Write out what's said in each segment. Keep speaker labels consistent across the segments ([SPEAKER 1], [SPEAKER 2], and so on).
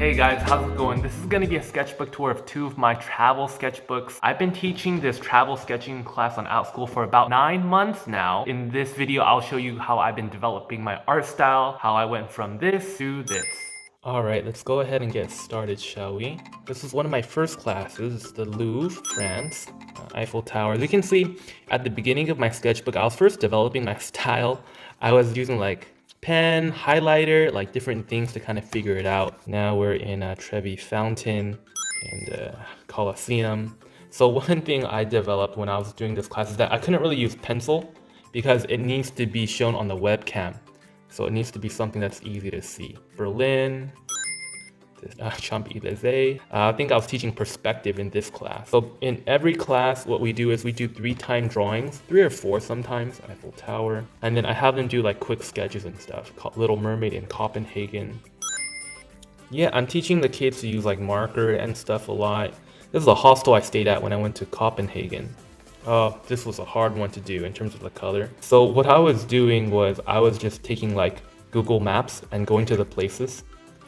[SPEAKER 1] Hey guys, how's it going? This is going to be a sketchbook tour of two of my travel sketchbooks. I've been teaching this travel sketching class on Outschool for about 9 months now. In this video, I'll show you how I've been developing my art style, how I went from this to this. Alright, let's go ahead and get started, shall we? This is one of my first classes, the Louvre, France, Eiffel Tower. As you can see, at the beginning of my sketchbook, I was first developing my style. I was using like pen, highlighter, like different things to kind of figure it out. Now we're in Trevi Fountain and Colosseum. So one thing I developed when I was doing this class is that I couldn't really use pencil because it needs to be shown on the webcam. So it needs to be something that's easy to see. Berlin, Champs-Élysées. I think I was teaching perspective in this class. So in every class, what we do is we do 3-time drawings, 3 or 4 sometimes, Eiffel Tower. And then I have them do like quick sketches and stuff, called Little Mermaid in Copenhagen. Yeah, I'm teaching the kids to use like marker and stuff a lot. This is a hostel I stayed at when I went to Copenhagen. This was a hard one to do in terms of the color. So what I was doing was I was just taking like Google Maps and going to the places.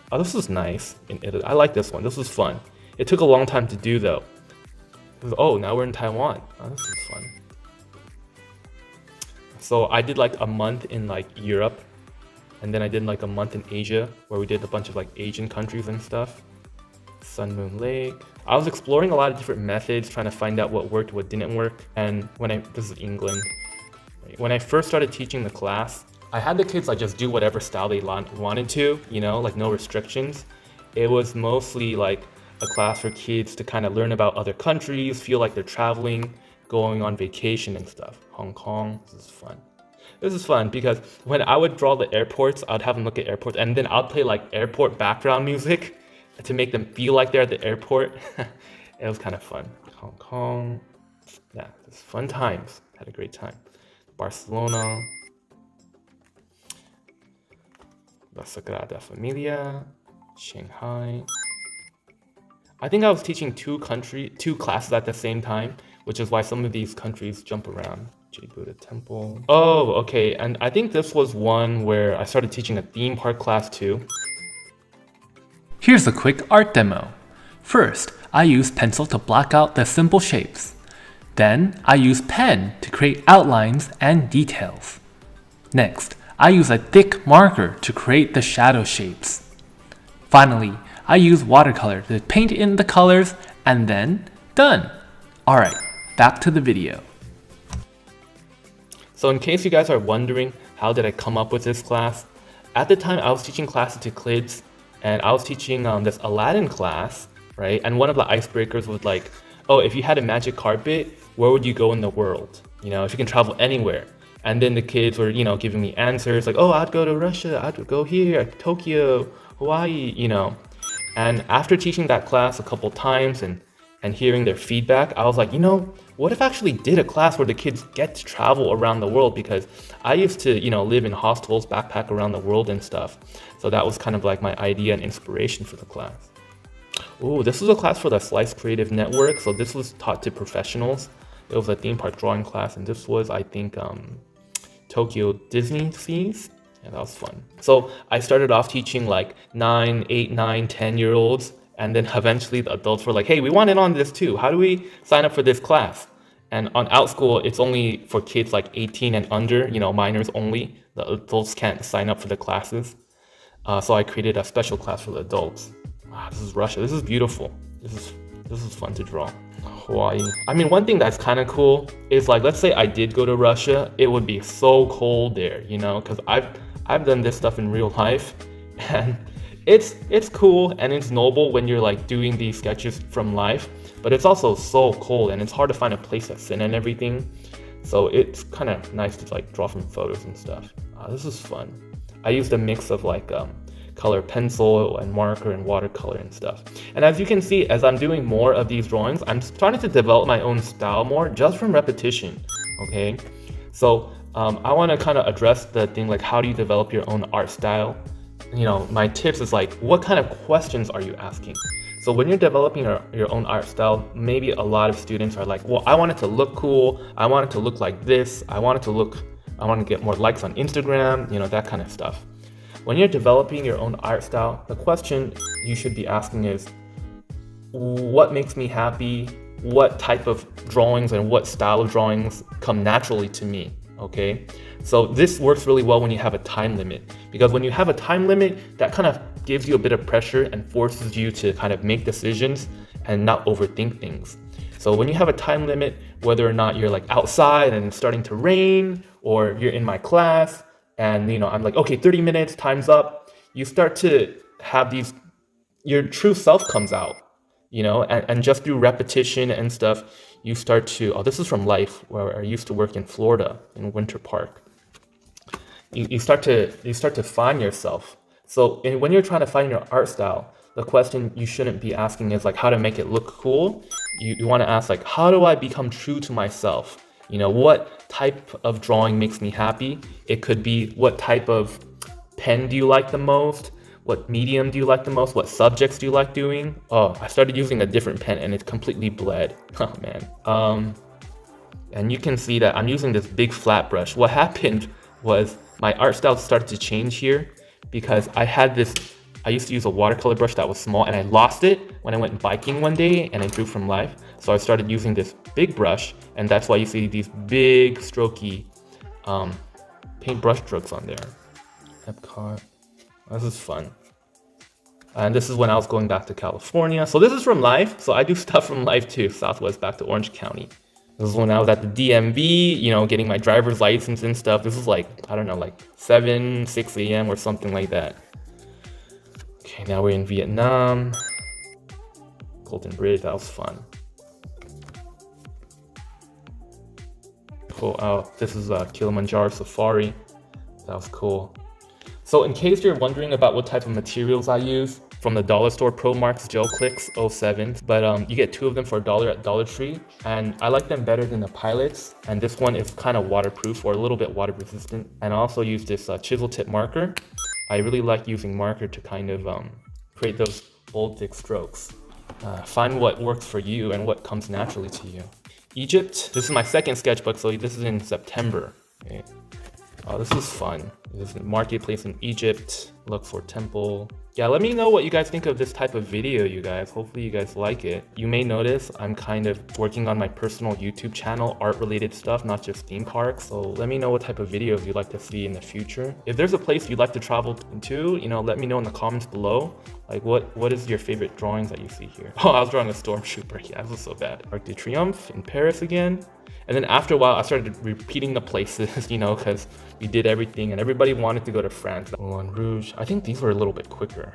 [SPEAKER 1] Oh, this is nice in Italy. I like this one. This was fun. It took a long time to do though. Oh, now we're in Taiwan. Oh, this is fun. So I did like a month in like Europe, and then I did like a month in Asia where we did a bunch of like Asian countries and stuff. Sun Moon Lake. I was exploring a lot of different methods, trying to find out what worked, what didn't work. And this is England. When I first started teaching the class, I had the kids like just do whatever style they wanted to, you know, like no restrictions. It was mostly like a class for kids to kind of learn about other countries, feel like they're traveling, going on vacation and stuff. Hong Kong, this is fun. This is fun because when I would draw the airports, I'd have them look at airports and then I'd play like airport background music to make them feel like they're at the airport. It was kind of fun. Hong Kong, yeah, it's fun times. Had a great time. Barcelona. La Sagrada Familia, Shanghai. I think I was teaching two classes at the same time, which is why some of these countries jump around. J Buddha Temple. Oh, okay, and I think this was one where I started teaching a theme park class too.
[SPEAKER 2] Here's a quick art demo. First, I use pencil to block out the simple shapes. Then, I use pen to create outlines and details. Next, I use a thick marker to create the shadow shapes. Finally, I use watercolor to paint in the colors and then done. Alright, back to the video.
[SPEAKER 1] So in case you guys are wondering how did I come up with this class, at the time I was teaching classes to kids and I was teaching this Aladdin class, right? And one of the icebreakers was like, oh, if you had a magic carpet, where would you go in the world? You know, if you can travel anywhere. And then the kids were, you know, giving me answers like, oh, I'd go to Russia, I'd go here, Tokyo, Hawaii, you know. And after teaching that class a couple times and hearing their feedback, I was like, you know, what if I actually did a class where the kids get to travel around the world? Because I used to, you know, live in hostels, backpack around the world and stuff. So that was kind of like my idea and inspiration for the class. Oh, this was a class for the Slice Creative Network. So this was taught to professionals. It was a theme park drawing class, and this was, I think, Tokyo Disney Seas. Yeah, that was fun. So I started off teaching like 8, 9, 10-year-olds, and then eventually the adults were like, hey, we want in on this too. How do we sign up for this class? And on Outschool, it's only for kids like 18 and under, you know, minors only. The adults can't sign up for the classes. So I created a special class for the adults. Wow, this is Russia. This is beautiful. This is fun to draw. Hawaii. I mean, one thing that's kind of cool is like, let's say I did go to Russia, it would be so cold there, you know, because I've done this stuff in real life, and it's cool and it's noble when you're like doing these sketches from life, but it's also so cold and it's hard to find a place that's thin and everything. So it's kind of nice to like draw from photos and stuff. This is fun. I used a mix of like color pencil and marker and watercolor and stuff. And as you can see, as I'm doing more of these drawings, I'm starting to develop my own style more just from repetition, okay? So I want to kind of address the thing like, how do you develop your own art style? You know, my tips is like, what kind of questions are you asking? So when you're developing your own art style, maybe a lot of students are like, well, I want it to look cool. I want it to look like this. I want to get more likes on Instagram, you know, that kind of stuff. when you're developing your own art style, the question you should be asking is, what makes me happy? What type of drawings and what style of drawings come naturally to me? Okay, so this works really well when you have a time limit, because when you have a time limit, that kind of gives you a bit of pressure and forces you to kind of make decisions and not overthink things. So when you have a time limit, whether or not you're like outside and it's starting to rain, or you're in my class and I'm like, okay, 30 minutes, time's up, you start to have these, your true self comes out, and just through repetition and stuff, you start to, oh, this is from life where I used to work in Florida in Winter Park. You start to find yourself. So when you're trying to find your art style, the question you shouldn't be asking is like how to make it look cool. You want to ask like, how do I become true to myself? What type of drawing makes me happy? It could be, what type of pen do you like the most? What medium do you like the most? What subjects do you like doing? Oh, I started using a different pen and it's completely bled. Oh man. And you can see that I'm using this big flat brush. What happened was my art style started to change here because I used to use a watercolor brush that was small and I lost it when I went biking one day and I drew from life. So I started using this big brush, and that's why you see these big strokey paintbrush strokes on there. Epcot. This is fun. And this is when I was going back to California. So this is from life. So I do stuff from life too. Southwest back to Orange County. This is when I was at the DMV, getting my driver's license and stuff. This is like, I don't know, like 6 a.m. or something like that. Okay, now we're in Vietnam. Golden Bridge, that was fun. Cool. Oh, this is Kilimanjaro Safari. That was cool. So in case you're wondering about what type of materials I use, from the dollar store, Pro Marks Gel Clicks 07, but you get 2 of them for $1 at Dollar Tree, and I like them better than the Pilots, and this one is kind of waterproof or a little bit water resistant. And I also use this chisel tip marker. I really like using marker to kind of create those bold, thick strokes. Find what works for you and what comes naturally to you. Egypt, this is my second sketchbook, so this is in September. Okay. Oh, this is fun. This is marketplace in Egypt. Look for temple. Yeah, let me know what you guys think of this type of video, you guys. Hopefully you guys like it. You may notice I'm kind of working on my personal YouTube channel, art-related stuff, not just theme parks. So let me know what type of videos you'd like to see in the future. If there's a place you'd like to travel to, let me know in the comments below. Like what is your favorite drawings that you see here? Oh, I was drawing a stormtrooper. Yeah, this was so bad. Arc de Triomphe in Paris again. And then after a while, I started repeating the places, because we did everything and everybody wanted to go to France. Moulin Rouge. I think these were a little bit quicker.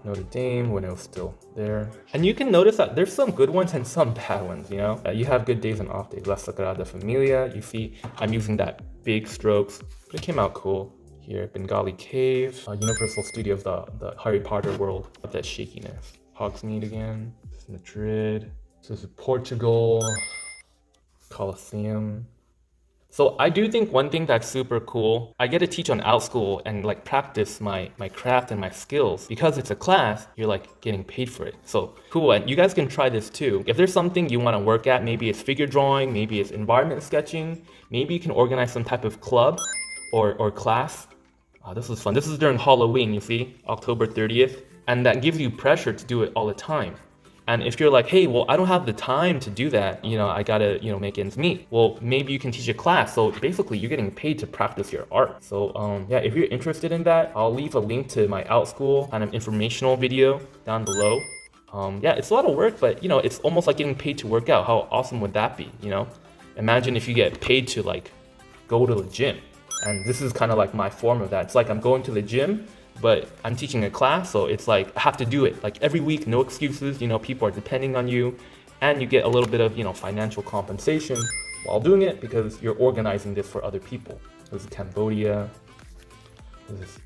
[SPEAKER 1] Notre Dame when it was still there. And you can notice that there's some good ones and some bad ones, You have good days and off days. La Sagrada Familia, you see, I'm using that big strokes, but it came out cool. Here, Bengali Cave, Universal Studios, the Harry Potter world of that shakiness. Hogsmeade again. This is Madrid. This is Portugal. Colosseum. So I do think one thing that's super cool, I get to teach on Outschool and like practice my craft and my skills. Because it's a class, you're like getting paid for it. So cool, and you guys can try this too. If there's something you want to work at, maybe it's figure drawing, maybe it's environment sketching, maybe you can organize some type of club or class. Oh, this is fun. This is during Halloween, you see, October 30th. And that gives you pressure to do it all the time. And if you're like, hey, well, I don't have the time to do that, I gotta, make ends meet. Well, maybe you can teach a class. So basically you're getting paid to practice your art. So yeah, if you're interested in that, I'll leave a link to my Outschool kind of informational video down below. Yeah, it's a lot of work, but it's almost like getting paid to work out. How awesome would that be? Imagine if you get paid to like go to the gym. And this is kind of like my form of that. It's like I'm going to the gym, but I'm teaching a class, so it's like I have to do it like every week, no excuses. People are depending on you, and you get a little bit of financial compensation while doing it because you're organizing this for other people. This is Cambodia. This is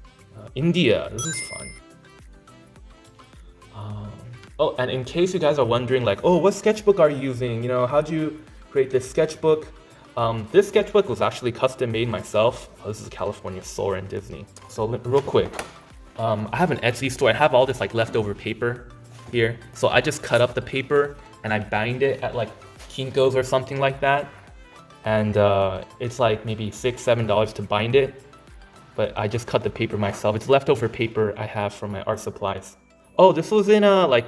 [SPEAKER 1] India. This is fun. Oh, and in case you guys are wondering, like, oh, what sketchbook are you using? How'd you create this sketchbook? This sketchbook was actually custom made myself. Oh, this is California Soarin' Disney. So real quick. I have an Etsy store. I have all this like leftover paper here. So I just cut up the paper and I bind it at like Kinko's or something like that. And it's like maybe $6-7 to bind it. but I just cut the paper myself. It's leftover paper I have from my art supplies. Oh, this was in like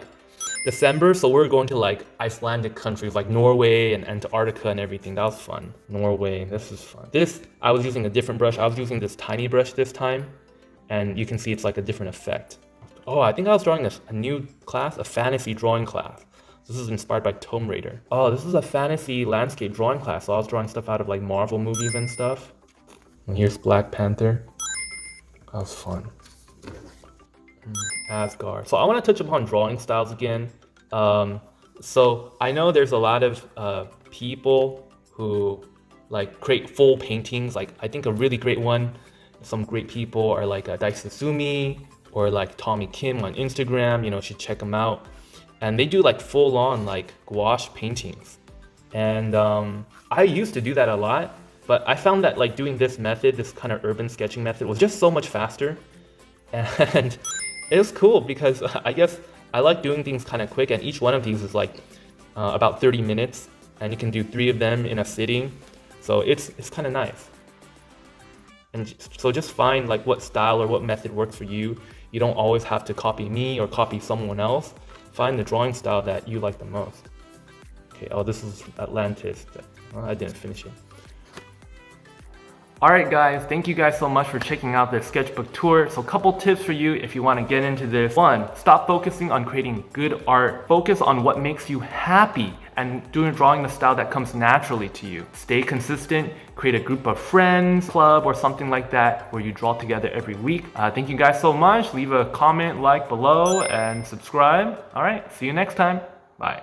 [SPEAKER 1] December, so we're going to like Icelandic countries like Norway and Antarctica and everything. That was fun. Norway, this is fun. This, I was using a different brush. I was using this tiny brush this time, and you can see it's like a different effect. Oh, I think I was drawing a new class, a fantasy drawing class. This is inspired by Tomb Raider. Oh, this is a fantasy landscape drawing class. So I was drawing stuff out of like Marvel movies and stuff. And here's Black Panther. That was fun. Asgard. So I want to touch upon drawing styles again. So I know there's a lot of people who like create full paintings. Like I think a really great one, some great people are like Daisuke Sumi or like Tommy Kim on Instagram. You should check them out. And they do like full on like gouache paintings. And I used to do that a lot, but I found that like doing this method, this kind of urban sketching method, was just so much faster. And it was cool because I guess I like doing things kind of quick, and each one of these is like about 30 minutes, and you can do 3 of them in a sitting. So it's kind of nice. And so just find like what style or what method works for you. You don't always have to copy me or copy someone else. Find the drawing style that you like the most. Okay, oh, this is Atlantis. I didn't finish it. Alright guys, thank you guys so much for checking out this sketchbook tour. So a couple tips for you if you want to get into this. 1, stop focusing on creating good art. Focus on what makes you happy and drawing the style that comes naturally to you. Stay consistent, create a group of friends, club or something like that where you draw together every week. Thank you guys so much. Leave a comment, like below, and subscribe. Alright, see you next time. Bye.